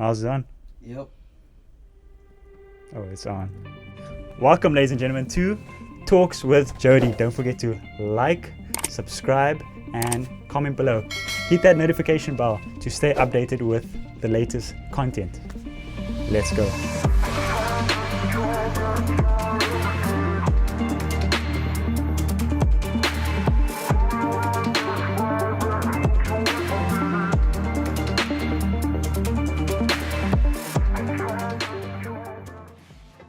How's it on? Yep. Oh, it's on. Welcome, ladies and gentlemen, to Talks with Jody. Don't forget to like, subscribe, and comment below. Hit that notification bell to stay updated with the latest content. Let's go.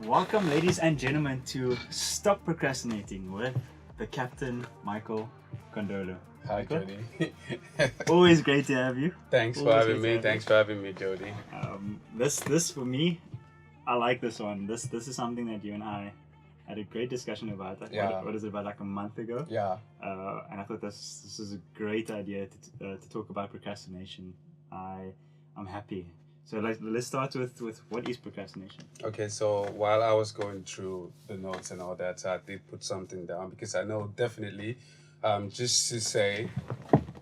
Welcome, ladies and gentlemen, to Stop Procrastinating with the Captain, Michael Condolo. Hi, Michael? Jody. Always great to have you. Thanks for Always having great to me. have Thanks you. for having me, Jody. This for me, I like this one. This is something that you and I had a great discussion about. Yeah. What is it, about like a month ago? Yeah. And I thought this is a great idea to talk about procrastination. I'm happy. So let's start with what is procrastination? Okay, so while I was going through the notes and all that, I did put something down because I know definitely, just to say,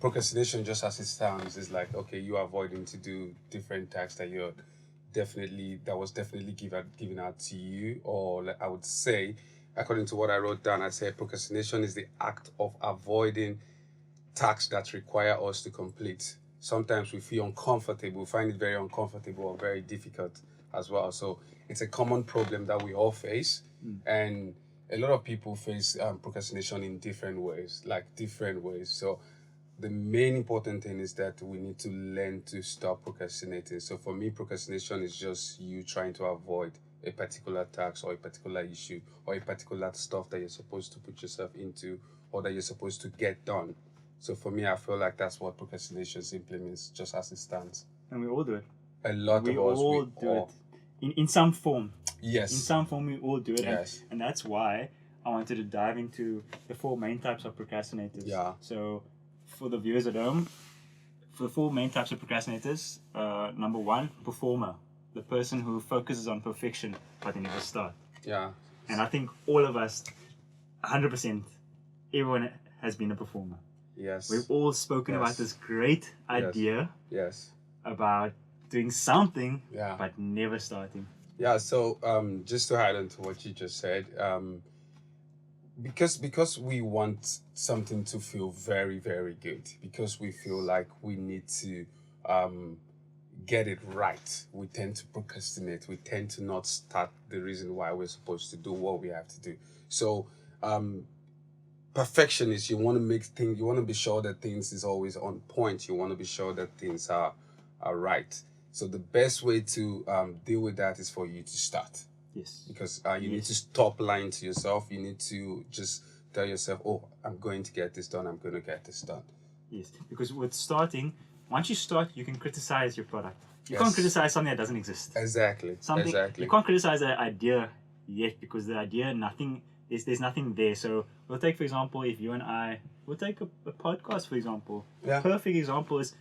procrastination, just as it sounds, is like, okay, you're avoiding to do different tasks that was definitely given out to you, or like I would say, according to what I wrote down, I'd say procrastination is the act of avoiding tasks that require us to complete. Sometimes we feel uncomfortable, find it very uncomfortable or very difficult as well. So it's a common problem that we all face. And a lot of people face procrastination in different ways. So the main important thing is that we need to learn to stop procrastinating. So for me, procrastination is just you trying to avoid a particular task or a particular issue or a particular stuff that you're supposed to put yourself into or that you're supposed to get done. So for me, I feel like that's what procrastination simply means, just as it stands. And we all do it. A lot We of us all do it in some form. Yes. In some form, we all do it. Yes. And that's why I wanted to dive into the four main types of procrastinators. Yeah. So for the viewers at home, for the four main types of procrastinators, number one, performer. The person who focuses on perfection but they never start. Yeah. And I think all of us, 100%, everyone has been a performer. Yes. We've all spoken about this great idea Yes. about doing something Yeah. but never starting. Yeah. So just to add on to what you just said, because we want something to feel very, very good, because we feel like we need to get it right, we tend to procrastinate. We tend to not start the reason why we're supposed to do what we have to do. So perfectionist, you want to be sure that things is always on point. You want to be sure that things are right. So the best way to deal with that is for you to start. Yes. Because you need to stop lying to yourself. You need to just tell yourself, oh, I'm going to get this done. I'm going to get this done. Yes. Because with starting, once you start, you can criticize your product. You Yes. can't criticize something that doesn't exist. Exactly. You can't criticize an idea yet because the idea, there's nothing there. So we'll take, for example, if you and we'll take a podcast, for example. Yeah. A perfect example is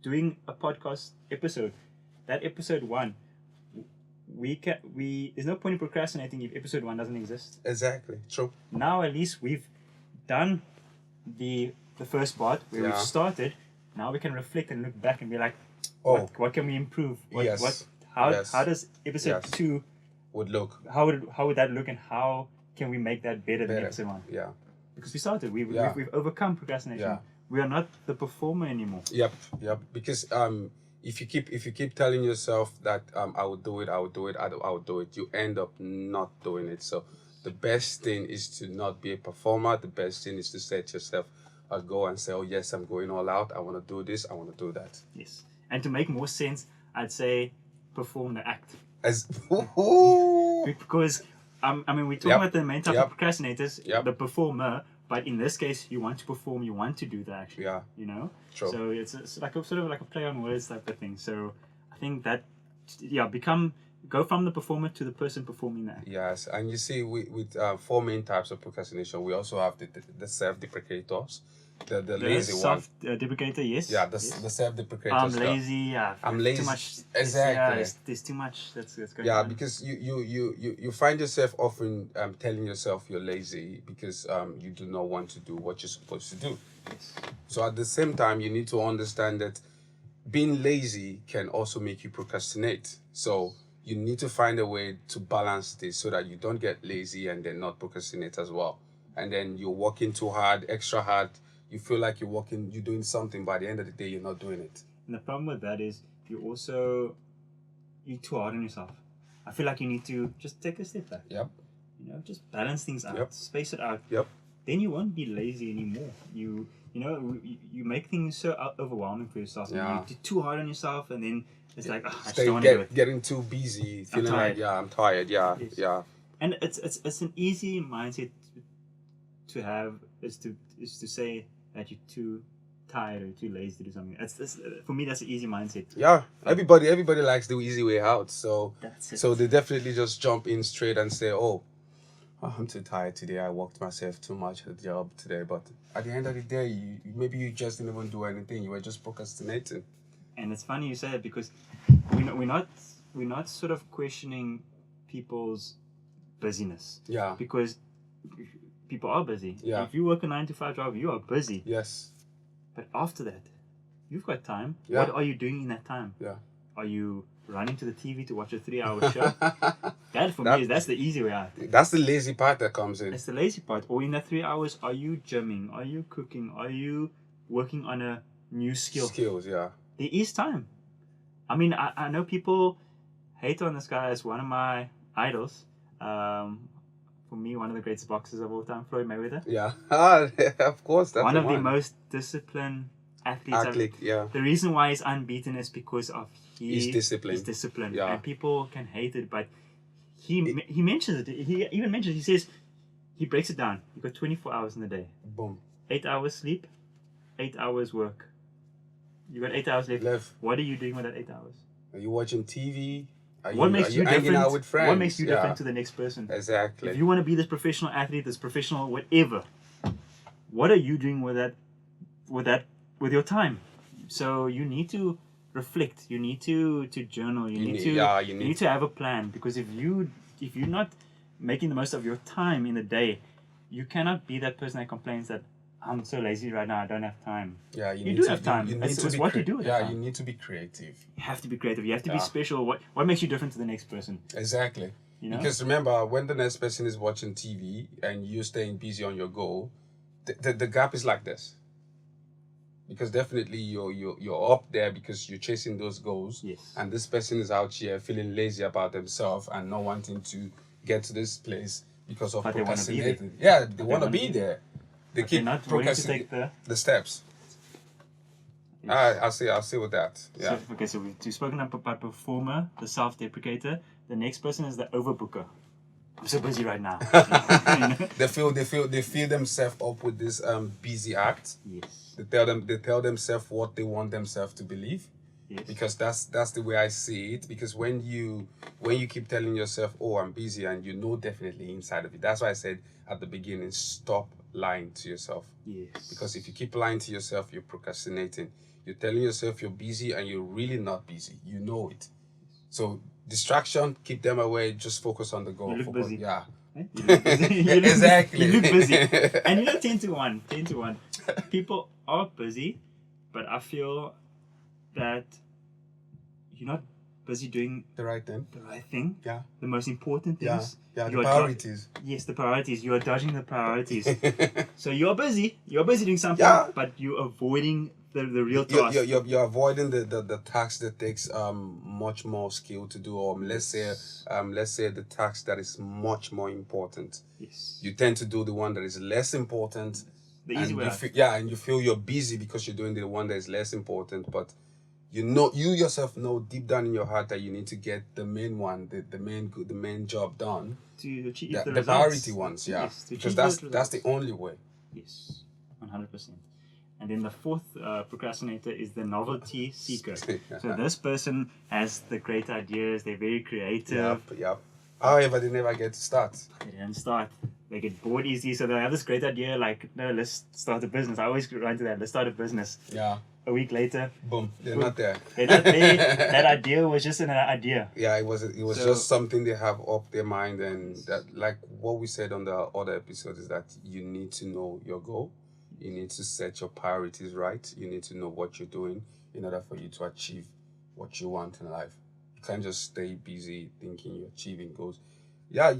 doing a podcast episode. That episode 1, there's no point in procrastinating if episode 1 doesn't exist. Exactly. True. Now at least we've done the first part where we've started. Now we can reflect and look back and be like, what can we improve? How does episode 2 would look? How would that look, and how can we make that better than episode 1? Yeah. Because we started, we've overcome procrastination. Yeah. We are not the performer anymore. Yep. Because if you keep telling yourself that I will do it, you end up not doing it. So the best thing is to not be a performer. The best thing is to set yourself a goal and say, oh yes, I'm going all out. I want to do this. I want to do that. Yes. And to make more sense, I'd say perform the act. Because we're talking about the main type of procrastinators, the performer. But in this case, you want to perform, you want to do the action. Yeah. You know? True. So it's like sort of like a play on words type of thing. So I think that, go from the performer to the person performing that. Yes. And you see, with four main types of procrastination, we also have the self-deprecators. The lazy one. Self-deprecator, yes. Yeah, the self-deprecator. I'm lazy. I'm lazy. Too much. Exactly. There's too much that's going on. Yeah, because you find yourself often telling yourself you're lazy because you do not want to do what you're supposed to do. Yes. So at the same time, you need to understand that being lazy can also make you procrastinate. So you need to find a way to balance this so that you don't get lazy and then not procrastinate as well. And then you're working too hard, extra hard. You feel like you're doing something, but at the end of the day, you're not doing it. And the problem with that is you're too hard on yourself. I feel like you need to just take a step back. Yep. Just balance things out, Yep. space it out. Yep. Then you won't be lazy anymore. You make things so overwhelming for yourself. Yeah. You're too hard on yourself, and then it's like, I just don't want to do it. Getting too busy, feeling tired. like, I'm tired. Yeah, Yes. yeah. And it's an easy mindset to have is to say that you're too tired or too lazy to do something. For me, that's an easy mindset. Yeah, everybody likes the easy way out. So That's it. so they definitely just jump in straight and say, oh, I'm too tired today. I worked myself too much at the job today. But at the end of the day, maybe you just didn't even do anything. You were just procrastinating. And it's funny you say it because we're not sort of questioning people's busyness. Yeah. Because people are busy. Yeah. If you work a 9-to-5 job, you are busy. Yes. But after that, you've got time. Yeah. What are you doing in that time? Yeah. Are you running to the TV to watch a 3-hour show? That's the easy way out. That's the lazy part that comes in. It's the lazy part. Or in that 3 hours, are you gymming? Are you cooking? Are you working on a new skill? Skills, yeah. There is time. I mean, I know people hate on this guy as one of my idols. For me, one of the greatest boxers of all time, Floyd Mayweather. Yeah. Of course. That's One the of the most disciplined athletes. Athlete, yeah. The reason why he's unbeaten is because of His discipline. His discipline. Yeah. And people can hate it, but he mentions it. He even mentions, he says, he breaks it down. You've got 24 hours in the day. Boom. 8 hours sleep, 8 hours work. You got 8 hours left. What are you doing with that 8 hours? Are you watching TV? What makes you hanging different? out with friends? What makes you Yeah. different to the next person? Exactly. If you want to be this professional athlete, this professional whatever, what are you doing with your time? So you need to reflect. You need to journal. You need to have a plan, because if you're not making the most of your time in the day, you cannot be that person that complains that I'm so lazy right now, I don't have time. Yeah, you do have time. You need It's to be what you do with that time. you need to be creative. You have to be creative. You have to be special. What makes you different to the next person? Exactly. You know? Because remember, when the next person is watching TV and you're staying busy on your goal, the gap is like this. Because definitely you're up there because you're chasing those goals. Yes. And this person is out here feeling lazy about themselves and not wanting to get to this place because of But they wanna be there. procrastinating. Yeah, they want to be there. They But keep they're not willing to take procrastinating the steps. I'll say with that. Yeah. So we've spoken about performer, the self-deprecator. The next person is the overbooker. I'm so busy right now. They fill themselves up with this busy act. Yes. They tell themselves what they want themselves to believe. Yes. Because that's the way I see it. Because when you keep telling yourself, oh, I'm busy, and you know definitely inside of it. That's why I said at the beginning, stop lying to yourself. Yes. Because if you keep lying to yourself, you're procrastinating. You're telling yourself you're busy and you're really not busy. You know it. So distraction, keep them away. Just focus on the goal. You look busy. Yeah. You look busy. Exactly. You look busy. And 10 to 1. People are busy, but I feel that you're not busy doing The right thing. the right thing. Yeah. The most important things. Yeah. You The are priorities. Yes, the priorities. You are dodging the priorities. So you're busy. You're busy doing something, Yeah. but you're avoiding the real task. You're avoiding the task that takes much more skill to do, or let's say the task that is much more important. Yes. You tend to do the one that is less important. The easy way. And you feel you're busy because you're doing the one that is less important, but you yourself know deep down in your heart that you need to get the main one, the main job done. To achieve The results. priority ones, yeah. Yes, to because achieve that's those the results. only way. Yes, 100%. And then the fourth procrastinator is the novelty seeker. So this person has the great ideas. They're very creative. Yep. However, they never get to start. They don't start. They get bored easy. So they have this great idea like, no, let's start a business. I always run to that. Let's start a business. Yeah. A week later, Boom. They're not there. they're not there. That idea was just an idea. Yeah, it was So- just something they have up their mind, and that, like what we said on the other episode, is that you need to know your goal. You need to set your priorities right. You need to know what you're doing. in order for you to achieve what you want in life. You can't just stay busy thinking you're achieving goals. Yeah,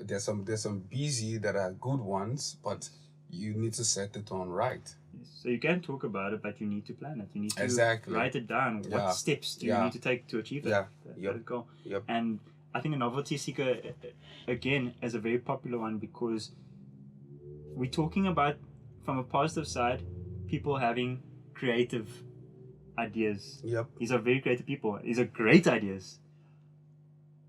there's some busy that are good ones, but you need to set the tone right. So you can talk about it, but you need to plan it. You need to Exactly. write it down. Yeah. What steps do you Yeah. need to take to achieve Yeah. that goal? Yep. And I think a novelty seeker, again, is a very popular one because we're talking about, from a positive side, people having creative ideas. Yep. These are very creative people. These are great ideas.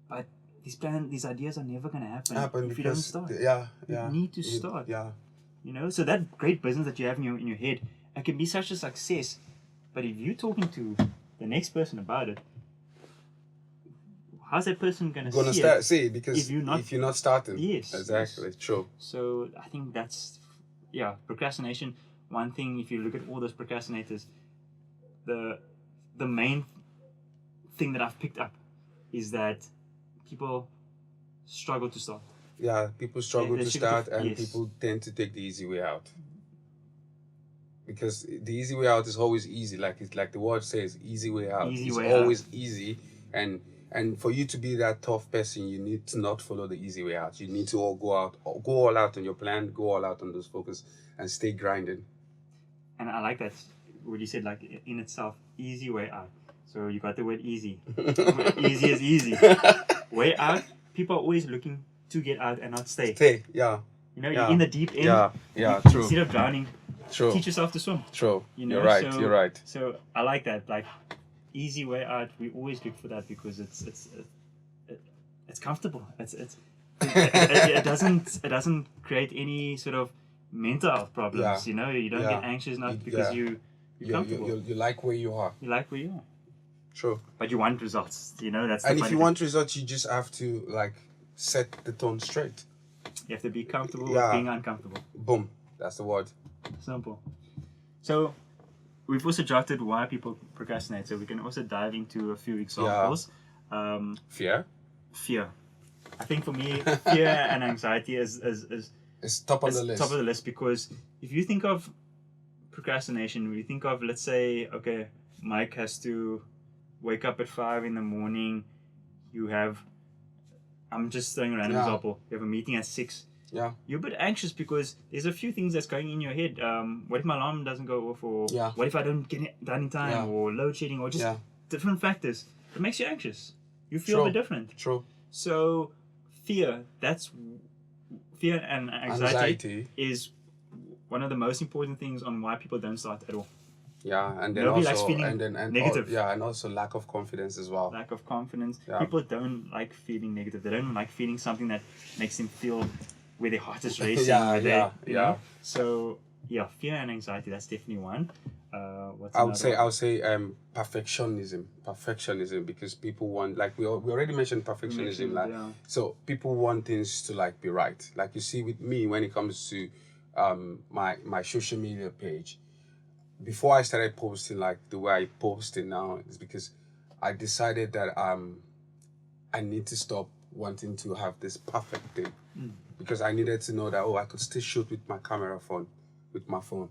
But these ideas are never going to happen if you don't start. Yeah. You need to start. Yeah. You know, so that great business that you have in your head, it can be such a success. But if you're talking to the next person about it, how's that person going to see it? Because if you're not starting. Yes. Exactly. Yes. True. So I think that's, procrastination. One thing, if you look at all those procrastinators, the main thing that I've picked up is that people struggle to start. Yeah, people struggle to start, and yes. people tend to take the easy way out. Because the easy way out is always easy, like the word says, easy way out. It's always easy, and for you to be that tough person, you need to not follow the easy way out. You need to go all out on your plan, go all out on those focus, and stay grinding. And I like that what you said, like in itself, easy way out. So you got the word easy. Easy is easy. Way out, people are always looking to get out and not stay. Yeah. You know, you're in the deep end. Yeah, true. Instead of drowning, true. Teach yourself to swim. True. You know, you're right. So I like that. Like, easy way out. We always look for that because it's comfortable. It doesn't create any sort of mental health problems. You know, you don't get anxious because you're comfortable. You like where you are. You like where you are. True. But you want results. You know, that's. And if you want results, you just have to set the tone straight. You have to be comfortable with being uncomfortable. Boom. That's the word. Simple. So, we've also jotted why people procrastinate. So we can also dive into a few examples. Fear. I think for me, fear and anxiety is top on the list. Top of the list, because if you think of procrastination, we think of, let's say, okay, Mike has to wake up at 5 a.m. I'm just throwing a random example. You have a meeting at 6. Yeah. You're a bit anxious because there's a few things that's going in your head. What if my alarm doesn't go off, or what if I don't get it done in time, or load shedding, or just different factors. It makes you anxious. You feel a bit different. True. So fear and anxiety is one of the most important things on why people don't start at all. Yeah, and then nobody also likes feeling negative. And also lack of confidence as well. Lack of confidence. Yeah. People don't like feeling negative. They don't like feeling something that makes them feel where their heart is racing. You know? So fear and anxiety. That's definitely one. I would say perfectionism, because people want, like we already mentioned perfectionism, so people want things to be right. Like you see with me when it comes to my social media page. Before I started posting the way I post it now, is because I decided that I need to stop wanting to have this perfect thing, because I needed to know that I could still shoot with my phone.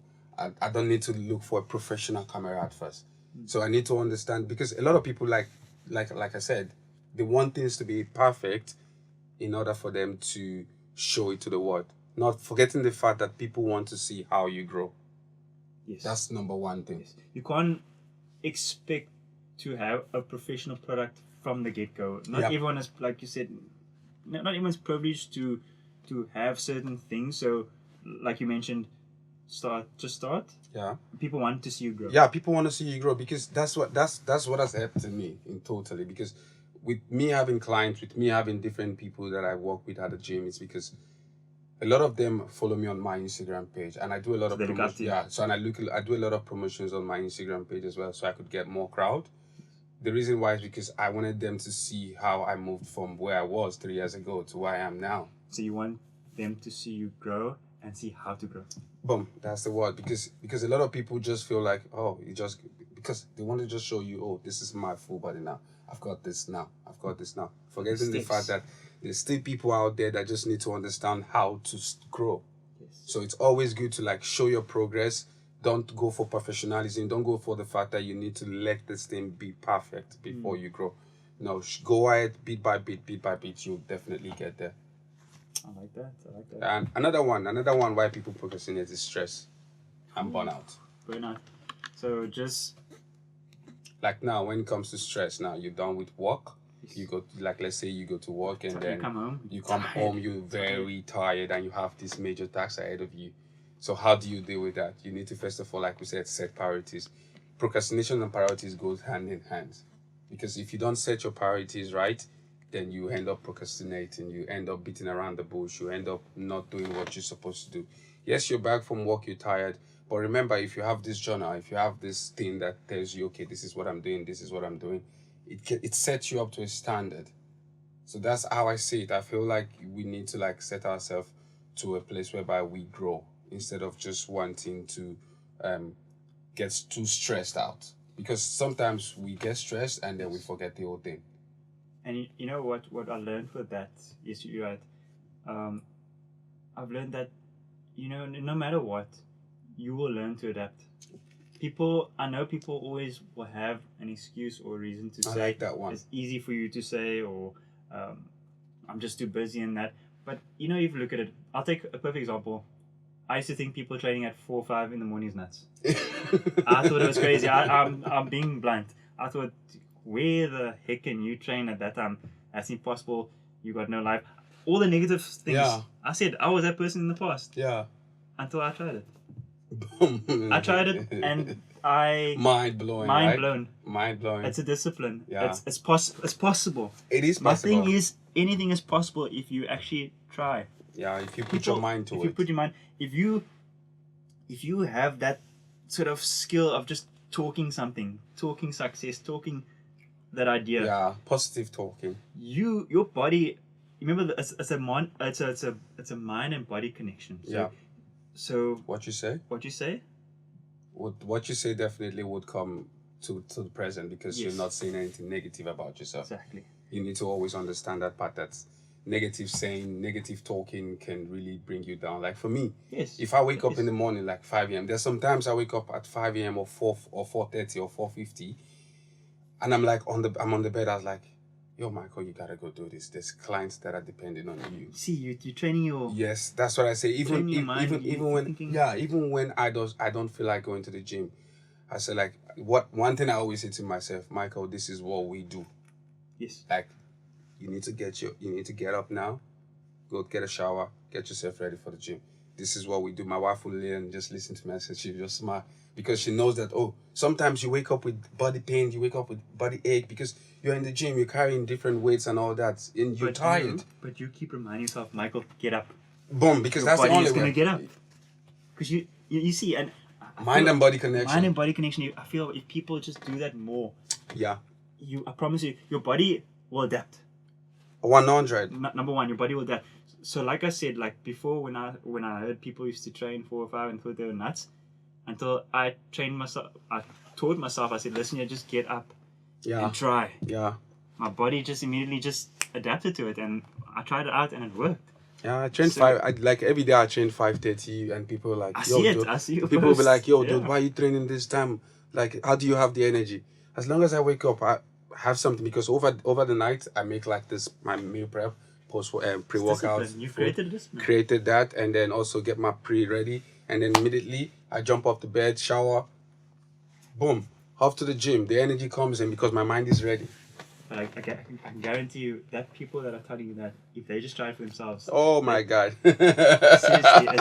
I don't need to look for a professional camera at first. So I need to understand, because a lot of people like I said, they want things to be perfect in order for them to show it to the world. Not forgetting the fact that people want to see how you grow. Yes. That's number one thing. Yes. You can't expect to have a professional product from the get-go. Not everyone is, like you said, not everyone's privileged to have certain things. So, like you mentioned, start. Yeah. People want to see you grow. Yeah, people want to see you grow, because that's what has helped me totally. Because with me having clients, with me having different people that I work with at the gym, it's because a lot of them follow me on my Instagram page, and I do a lot of promotions. Yeah, so I do a lot of promotions on my Instagram page as well, so I could get more crowd. The reason why is because I wanted them to see how I moved from where I was 3 years ago to where I am now. So you want them to see you grow and see how to grow. Boom, that's the word. Because a lot of people just feel like, because they want to just show you, this is my full body now. I've got this now. Forgetting the fact that there's still people out there that just need to understand how to grow. Yes. So it's always good to show your progress, Don't go for professionalism. Don't go for the fact that you need to let this thing be perfect before you grow. No, go ahead, bit by bit, you'll definitely get there. I like that. And another one why people procrastinate is stress and burnout. Burnout. So just like now, when it comes to stress, now you're done with work. You go, like, let's say you go to work and then you come home, you're very tired and you have this major task ahead of you. So how do you deal with that? You need to, first of all, like we said, set priorities. Procrastination and priorities goes hand in hand. Because if you don't set your priorities right, then you end up procrastinating. You end up beating around the bush. You end up not doing what you're supposed to do. Yes, you're back from work, you're tired. But remember, if you have this journal, if you have this thing that tells you, okay, this is what I'm doing, this is what I'm doing, it sets you up to a standard. So that's how I see it. I feel like we need to like set ourselves to a place whereby we grow instead of just wanting to get too stressed out. Because sometimes we get stressed and then we forget the whole thing. And you know what I learned with that is you're right. I've learned that, no matter what, you will learn to adapt. I know people always will have an excuse or a reason to say. I like that one. It's easy for you to say, or I'm just too busy in that. But if you look at it, I'll take a perfect example. I used to think people training at 4 or 5 in the morning is nuts. I thought it was crazy. I'm being blunt. I thought, where the heck can you train at that time? That's impossible. You got no life. All the negative things. Yeah. I said I was that person in the past. Yeah. Until I tried it. I tried it and mind blowing. It's a discipline. Yeah. It's possible. It is possible. My thing is, anything is possible if you actually try. Yeah, if you put your mind to it. If you put your mind, if you have that sort of skill of just talking success, talking that idea. Yeah, positive talking. Your body. Remember, it's a mind and body connection. So, yeah. So what you say? What you say? What you say definitely would come to the present because yes. You're not saying anything negative about yourself. Exactly. You need to always understand that part. That's negative saying, negative talking can really bring you down. Like for me, yes. If I wake up in the morning like 5 a.m., there's sometimes I wake up at 5 a.m. or 4:30 or 4:50, and I'm on the bed. I was like, yo, Michael, you gotta go do this. There's clients that are depending on you. See, you're training your. Yes, that's what I say. Even when I don't feel like going to the gym, I say like one thing I always say to myself, Michael, this is what we do. Yes. Like, you need to get up now, go get a shower, get yourself ready for the gym. This is what we do. My wife will lay and just listen to me and say she just smile because she knows that sometimes you wake up with body pain, you wake up with body ache because you're in the gym, you're carrying different weights and all that, and you're tired. But you keep reminding yourself, Michael, get up. Boom, because that's the only way. Your body is going to get up. Because you see, and mind and body connection. Mind and body connection. I feel if people just do that more, yeah, I promise you, your body will adapt. 100. Number one, your body will adapt. So, like I said, like before, when I heard people used to train 4 or 5 and thought they were nuts, until I trained myself, I taught myself. I said, listen, just get up. Yeah. And try. Yeah. My body just immediately just adapted to it, and I tried it out, and it worked. Yeah, I trained every day I train 5:30, and people are like, I see you. People will be like, yo, dude, why are you training this time? Like, how do you have the energy? As long as I wake up, I have something because over the night I make like this my meal prep, pre-workout. You created this. Man. Created that, and then also get my pre-ready, and then immediately I jump off the bed, shower, boom. Off to the gym, the energy comes in because my mind is ready. But I can guarantee you that people that are telling you that, if they just try it for themselves. Oh my God. Seriously,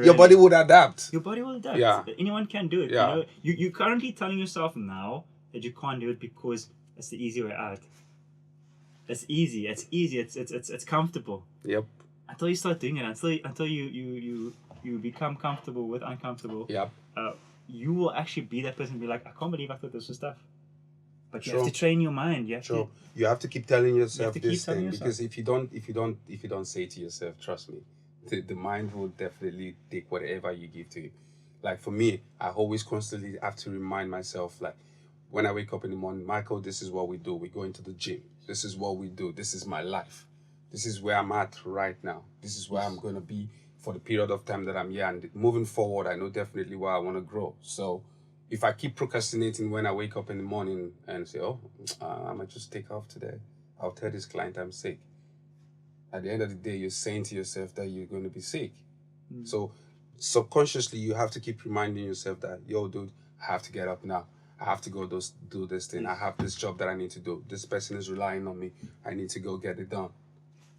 your body would adapt. Your body will adapt. Yeah. Anyone can do it. Yeah. You're currently telling yourself now that you can't do it because it's the easy way out. It's easy. It's comfortable. Yep. Until you start doing it, until you become comfortable with uncomfortable. Yep. You will actually be that person and be like, I can't believe I thought this was tough. But you have to train your mind. You have to keep telling yourself this thing because if you don't say it to yourself, trust me, the mind will definitely take whatever you give to it. Like for me, I always constantly have to remind myself, like when I wake up in the morning, Michael, this is what we do. We go into the gym. This is what we do. This is my life. This is where I'm at right now. This is where I'm going to be for the period of time that I'm here, and moving forward, I know definitely where I want to grow. So if I keep procrastinating when I wake up in the morning and say, oh, I might just take off today, I'll tell this client I'm sick. At the end of the day, you're saying to yourself that you're going to be sick. So subconsciously, you have to keep reminding yourself that, yo, dude, I have to get up now. I have to go do this thing. I have this job that I need to do. This person is relying on me. I need to go get it done.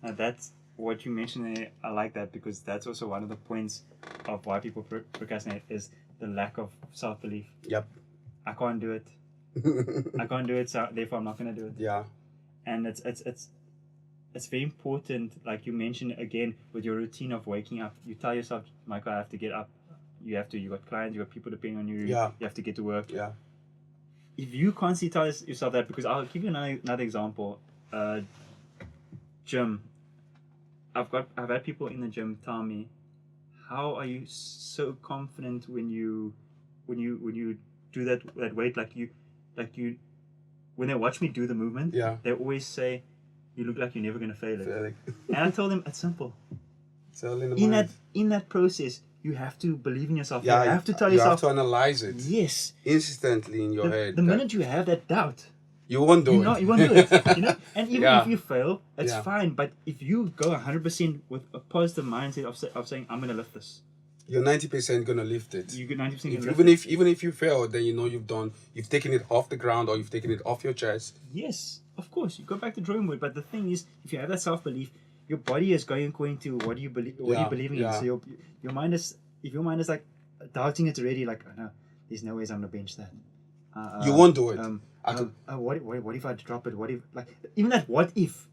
That's what you mentioned there. I like that, because that's also one of the points of why people procrastinate is the lack of self-belief. Yep. I can't do it. I can't do it, so therefore I'm not going to do it. Yeah. And it's very important, like you mentioned again, with your routine of waking up. You tell yourself, Michael, I have to get up. You got clients, you got people depending on you. Yeah. You have to get to work. Yeah. If you constantly tell yourself that, because I'll give you another example. Gym. I've had people in the gym tell me, how are you so confident when you do that weight, like you when they watch me do the movement, Yeah. they always say, you look like you're never going to fail it. And I told them, it's simple. It's all in the mind. In that process, you have to believe in yourself. Yeah, you have to tell you yourself. have to analyze it. Yes. Instantly in your head. The minute you have that doubt, you won't do it. You won't do it. You know? And even if you fail, it's Yeah. fine. But if you go 100% with a positive mindset of saying, I'm going to lift this. You're 90% gonna lift it. You get 90% gonna lift it. Even if you fail, then you know you've taken it off the ground, or you've taken it off your chest. Yes, of course. You go back to drawing board. But the thing is, if you have that self-belief, your body is going to what do you believe? What are you believing in? So your mind is, if your mind is like doubting it already, like, oh no, there's no ways I'm gonna bench that. You won't do it. What if I drop it? What if, like, even that what if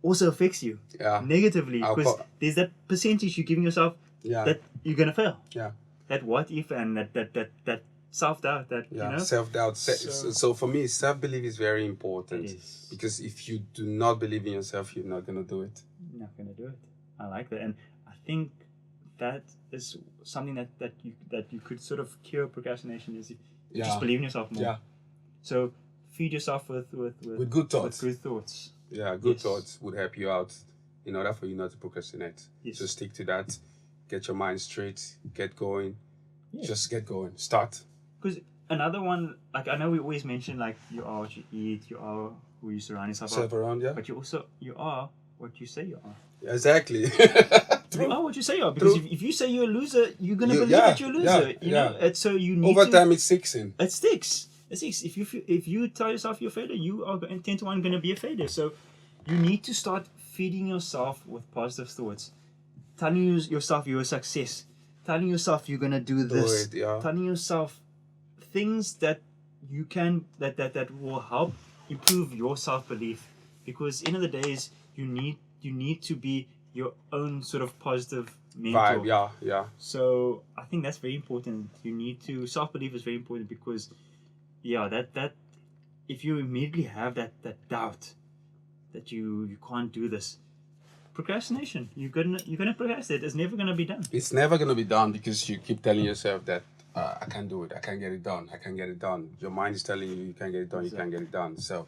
also affects you negatively, because there's that percentage you're giving yourself that you're gonna fail. Yeah. That what if and that self-doubt, that you know. Self-doubt. So for me, self-belief is very important. It is. Because if you do not believe in yourself, you're not gonna do it. You're not gonna do it. I like that, and I think that is something that you could sort of cure procrastination, is if you just believe in yourself more. Yeah. So feed yourself with good thoughts. With good thoughts. Yeah, good thoughts would help you out in order for you not to procrastinate. Yes. So stick to that. Get your mind straight. Get going. Yes. Just get going. Start. Because another one, like I know we always mention, like, you are what you eat, you are who you surround yourself around, yeah. But you are what you say you are. Yeah, exactly. You are what you say you are. Because if you say you're a loser, you're gonna believe that you're a loser. You know, and so you need over time it sticks in. It sticks. If you tell yourself you're a failure, you are 10 to 1 going to be a failure. So you need to start feeding yourself with positive thoughts, telling yourself you're a success, telling yourself you're going to do this, telling yourself things that you can that will help improve your self-belief. Because end of the days, you need to be your own sort of positive mentor. Vibe, yeah. So I think that's very important. Self-belief is very important, because that if you immediately have that doubt that you can't do this, procrastination, you're gonna procrastinate. It's never gonna be done. It's never gonna be done, because you keep telling yourself that I can't do it, I can't get it done. Your mind is telling you can't get it done, you can't get it done. So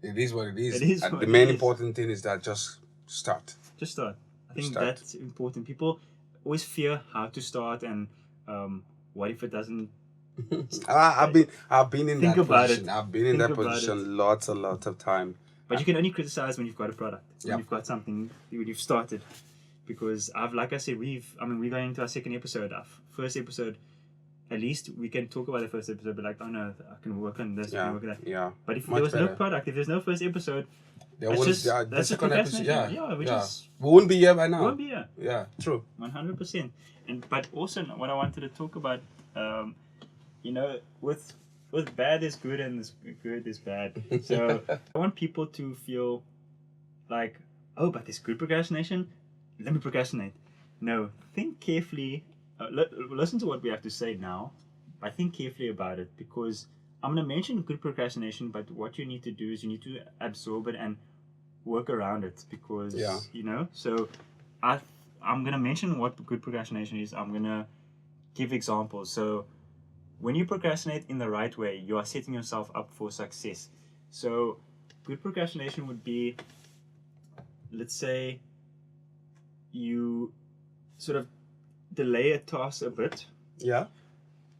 it is what it is. The main important thing is that just start. I think that's important. People always fear how to start, and what if it doesn't. I've been in that position. I've been in that about position lots of time. But you can only criticize when you've got a product, when you've got something, when you've started. Because like I said, we're going into our second episode. Our first episode, at least we can talk about the first episode, but like, oh no, I can work on this, I can work on that. Yeah. But if there was no product, if there's no first episode, that's just procrastination. We wouldn't be here by now. We wouldn't be here. Yeah, true. 100%. But also, what I wanted to talk about, with bad is good and good is bad. So I want people to feel like, oh, but there's good procrastination, let me procrastinate. No, think carefully. Listen to what we have to say now, but think carefully about it, because I'm going to mention good procrastination, but what you need to do is you need to absorb it and work around it, because so I'm going to mention what good procrastination is. I'm going to give examples. So when you procrastinate in the right way, you are setting yourself up for success. So good procrastination would be, let's say you sort of delay a task a bit Yeah.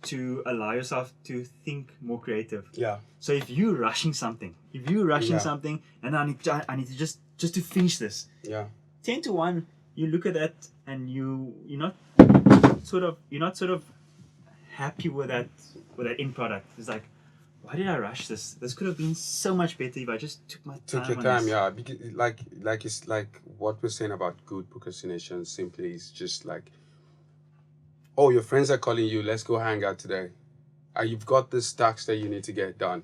to allow yourself to think more creative. Yeah. So if you're rushing something, and I need to just to finish this, Yeah. 10 to 1, you look at that and you're not sort of happy with that end product. It's like, why did I rush this? This could have been so much better if I just took my time. Took your on time, this. yeah. Because like it's like what we're saying about good procrastination simply is just like, oh, your friends are calling you, let's go hang out today. You've got this task that you need to get done.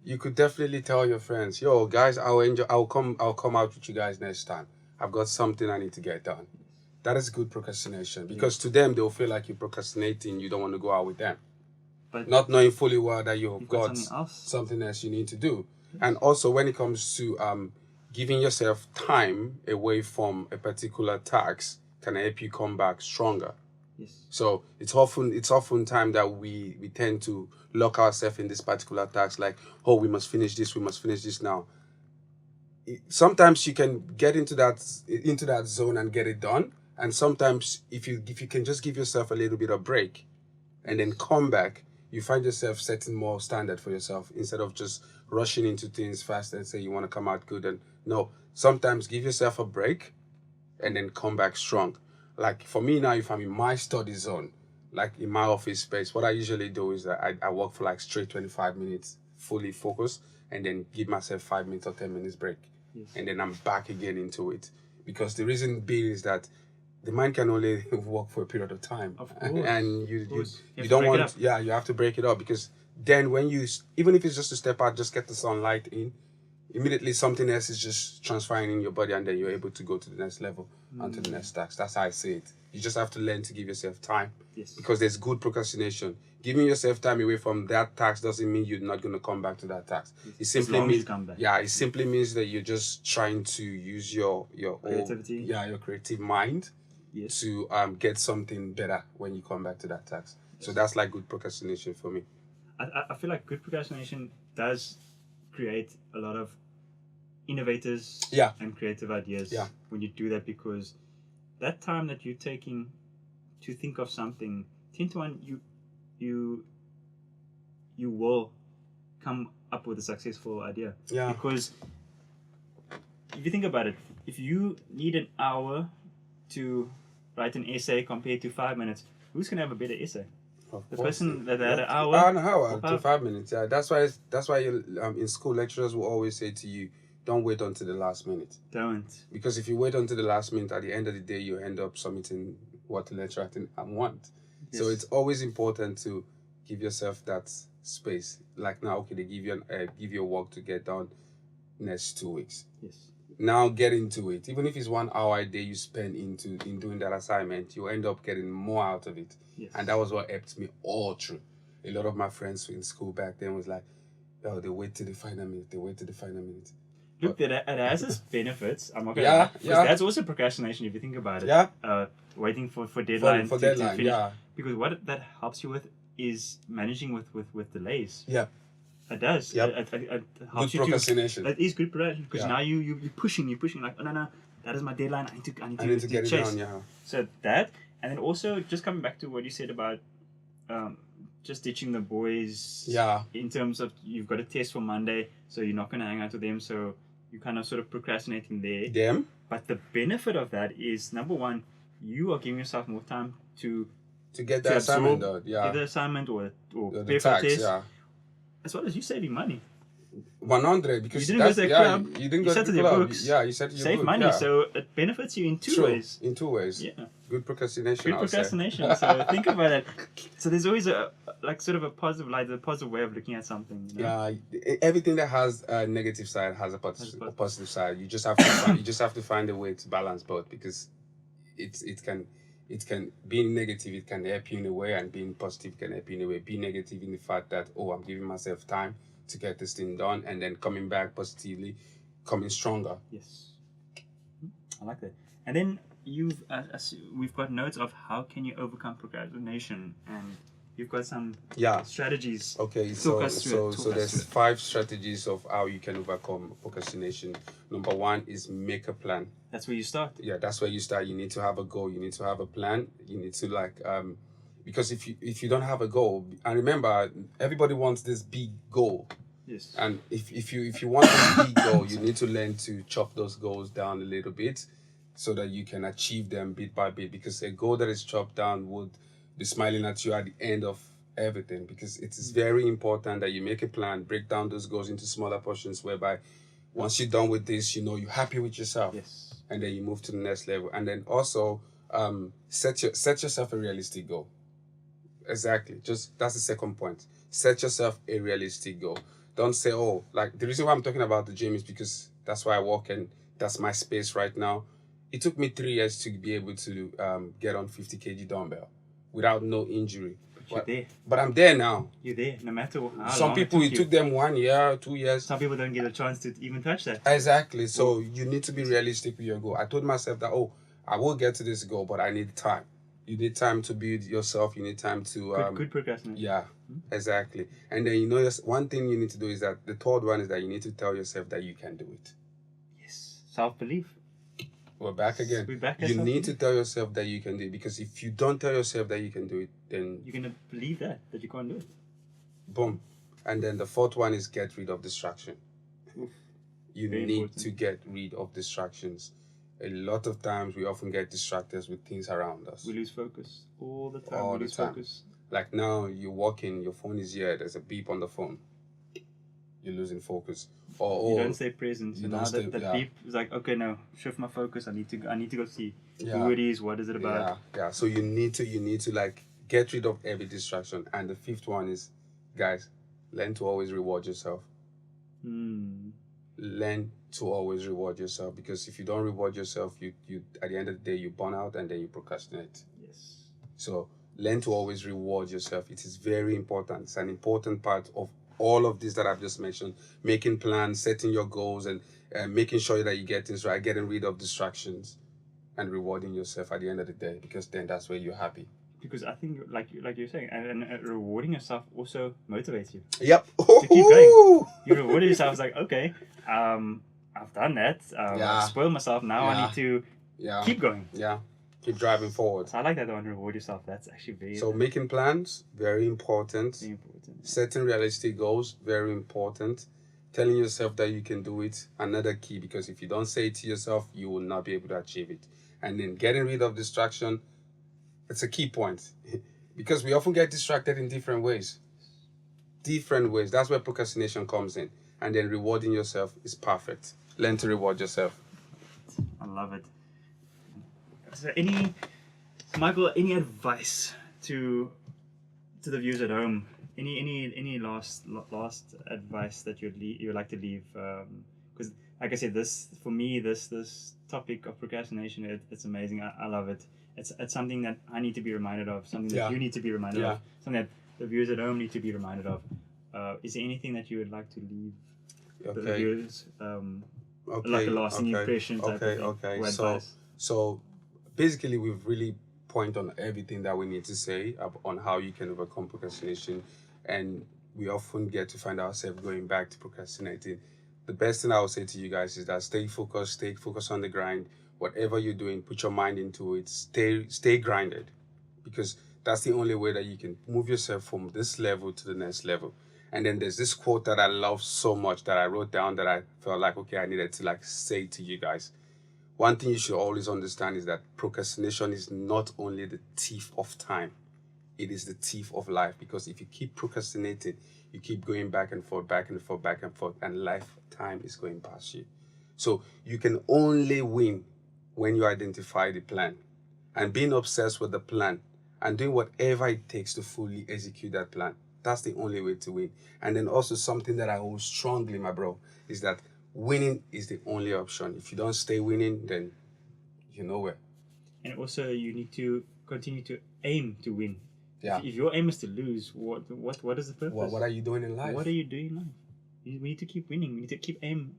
You could definitely tell your friends, yo, guys, I'll come out with you guys next time. I've got something I need to get done. That is good procrastination, because to them they'll feel like you're procrastinating, you don't want to go out with them. But Not knowing fully well that you've got something else you need to do. And also when it comes to giving yourself time away from a particular task can help you come back stronger. Yes. So it's often time that we tend to lock ourselves in this particular task, like, oh, we must finish this now. Sometimes you can get into that zone and get it done, and sometimes if you can just give yourself a little bit of break and then come back, you find yourself setting more standard for yourself instead of just rushing into things fast and say you want to come out good. And no, sometimes give yourself a break and then come back strong. Like for me now, if I'm in my study zone, like in my office space, what I usually do is that I work for like straight 25 minutes, fully focused, and then give myself 5 minutes or 10 minutes break. Yes. And then I'm back again into it. Because the reason being is that the mind can only work for a period of time. Of course. And you don't want, you have to break it up, because then when even if it's just to step out, just get the sunlight in, immediately something else is just transferring in your body, and then you're able to go to the next level, onto the next task. That's how I see it. You just have to learn to give yourself time. Yes. Because there's good procrastination. Giving yourself time away from that task doesn't mean you're not going to come back to that task. It simply means it simply means that you're just trying to use your creativity. Your creative mind. Yes. To get something better when you come back to that task. Yes. So that's like good procrastination for me. I feel like good procrastination does create a lot of innovators and creative ideas when you do that, because that time that you're taking to think of something, 10 to 1, you will come up with a successful idea. Yeah. Because if you think about it, if you need an hour to write an essay compared to 5 minutes, who's going to have a better essay? The person that had an hour to 5 minutes. Yeah, that's why you, in school lecturers will always say to you, don't wait until the last minute. Don't. Because if you wait until the last minute, at the end of the day, you end up submitting what the lecturer didn't want. Yes. So it's always important to give yourself that space. Like now, okay, they give you a work to get done next 2 weeks. Yes. Now get into it. Even if it's 1 hour a day you spend in doing that assignment, you end up getting more out of it. Yes. And that was what helped me all through. A lot of my friends in school back then was like, oh, they wait till the final minute. Look, it has its benefits. I'm not gonna that's also procrastination if you think about it. Yeah. Waiting for deadline to finish. Yeah. Because what that helps you with is managing with delays. Yeah. It does. Yep. It helps good procrastination. It is good procrastination, because now you're pushing like, oh, no, that is my deadline. I need to get chase. It done. Yeah. So that, and then also just coming back to what you said about just ditching the boys. Yeah. In terms of you've got a test for Monday, so you're not going to hang out with them, so you're kind of sort of procrastinating there. Them. But the benefit of that is, number one, you are giving yourself more time to get the assignment done. Yeah. Get the assignment or the pay for the test. Yeah. As well as you saving money. 100, because you didn't go to the club. You didn't go to the club. Books. Yeah, you set your save book, money, yeah. so it benefits you in two ways. In 2 ways. Yeah. Good procrastination. Good procrastination. So think about it. So there's always a positive light, a positive way of looking at something. You know? Yeah, everything that has a negative side has a positive side. You just have to find a way to balance both, because it can being negative, it can help you in a way, and being positive can help you in a way. Be negative in the fact that, I'm giving myself time to get this thing done, and then coming back positively, coming stronger. Yes, I like that. And then we've got notes of how can you overcome procrastination, and you've got some Yeah. strategies. Okay, Talk so us through it. so Talk us there's through it. 5 strategies of how you can overcome procrastination. Number 1 is make a plan. That's where you start. Yeah, that's where you start. You need to have a goal. You need to have a plan. You need to because if you don't have a goal, and remember, everybody wants this big goal. Yes. And if you want this big goal, you need to learn to chop those goals down a little bit so that you can achieve them bit by bit. Because a goal that is chopped down would be smiling at you at the end of everything. Because it is very important that you make a plan, break down those goals into smaller portions, whereby once you're done with this, you're happy with yourself. Yes. And then you move to the next level. And then also set yourself a realistic goal. Exactly. Just that's the second point. Set yourself a realistic goal. Don't say, oh, like the reason why I'm talking about the gym is because that's why I walk and that's my space right now. It took me 3 years to be able to get on 50 kg dumbbell without no injury. But you're there. But I'm there now. You're there, no matter how Some long people, it you. took them 1 year, 2 years. Some people don't get a chance to even touch that. Exactly. So you need to be realistic with your goal. I told myself that, I will get to this goal, but I need time. You need time to build yourself. You need time to... Good procrastination. Yeah, exactly. And then, one thing you need to do is that the third one is that you need to tell yourself that you can do it. Yes. Self-belief. We're back again. We're back at You need self-belief. to tell yourself that you can do it, because if you don't tell yourself that you can do it, then You're going to believe that you can't do it. boom. And then the fourth one is get rid of distraction. Oof. You Very need important. to get rid of distractions. A lot of times we often get distracted with things around us. We lose focus all the time. All we the lose time. focus. Like now, you're walking, your phone is here, there's a beep on the phone. You're losing focus. You don't stay present. you So don't now stay- that yeah. beep is like, okay, no, shift my focus. I need to go see Yeah. who it is, what is it about. Yeah. So you need to like get rid of every distraction. And the fifth one is, guys, learn to always reward yourself. Learn to always reward yourself, because if you don't reward yourself, you at the end of the day you burn out and then you procrastinate. Yes. So learn to always reward yourself. It is very important. It's an important part of all of this that I've just mentioned. Making plans, setting your goals, and making sure that you get things right, getting rid of distractions, and rewarding yourself at the end of the day, because then that's where you're happy. Because I think, like you're saying, and rewarding yourself also motivates you. Yep. To keep going. You reward yourself. It's like, okay, I've done that. Yeah. I've spoiled myself. Now I Yeah. need to Yeah. keep going. Yeah. Keep driving forward. So I like that one. Reward yourself. That's actually very, So making plans, very important. very important. Setting realistic goals, very important. Telling yourself that you can do it, another key, because if you don't say it to yourself, you will not be able to achieve it. And then getting rid of distraction, it's a key point. Because we often get distracted in different ways. That's where procrastination comes in. And then rewarding yourself is perfect. Learn to reward yourself. I love it. So Michael, any advice to the viewers at home? Any last advice that you'd like to leave? Because like I said, this topic of procrastination, it's amazing. I love it. It's something that I need to be reminded of. Something that you need to be reminded of. Something that the viewers at home need to be reminded of. Is there anything that you would like to leave the viewers? Like a lasting impression type of thing, or advice? So basically, we've really pointed on everything that we need to say on how you can overcome procrastination, and we often get to find ourselves going back to procrastinating. The best thing I would say to you guys is that stay focused on the grind. Whatever you're doing, put your mind into it. Stay grinded, because that's the only way that you can move yourself from this level to the next level. And then there's this quote that I love so much that I wrote down that I felt like, okay, I needed to say to you guys. One thing you should always understand is that procrastination is not only the thief of time, it is the thief of life. Because if you keep procrastinating, you keep going back and forth, and lifetime is going past you. So you can only win when you identify the plan, and being obsessed with the plan and doing whatever it takes to fully execute that plan. That's the only way to win. And then also something that I hold strongly, my bro, is that winning is the only option. If you don't stay winning, then you're nowhere. And also, you need to continue to aim to win. Yeah. If your aim is to lose, what is the purpose? What are you doing in life? What are you doing in life? We need to keep winning. We need to keep aim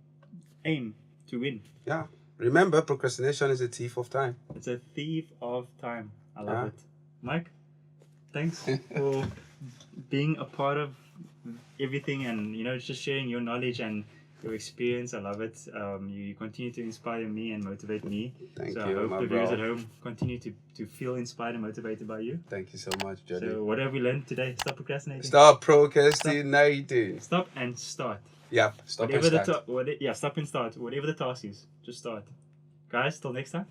to win. Yeah. Remember, procrastination is a thief of time. It's a thief of time. I love it. Mike, thanks for being a part of everything, and just sharing your knowledge and your experience. I love it. You continue to inspire me and motivate me. Thank So you, I hope my the viewers bro. at home continue to feel inspired and motivated by you. Thank you so much, Jody. So what have we learned today? Stop procrastinating. Stop procrastinating. Stop and start. Yep. Stop Whatever and start. stop and start. Whatever the task is, just start. Guys, till next time.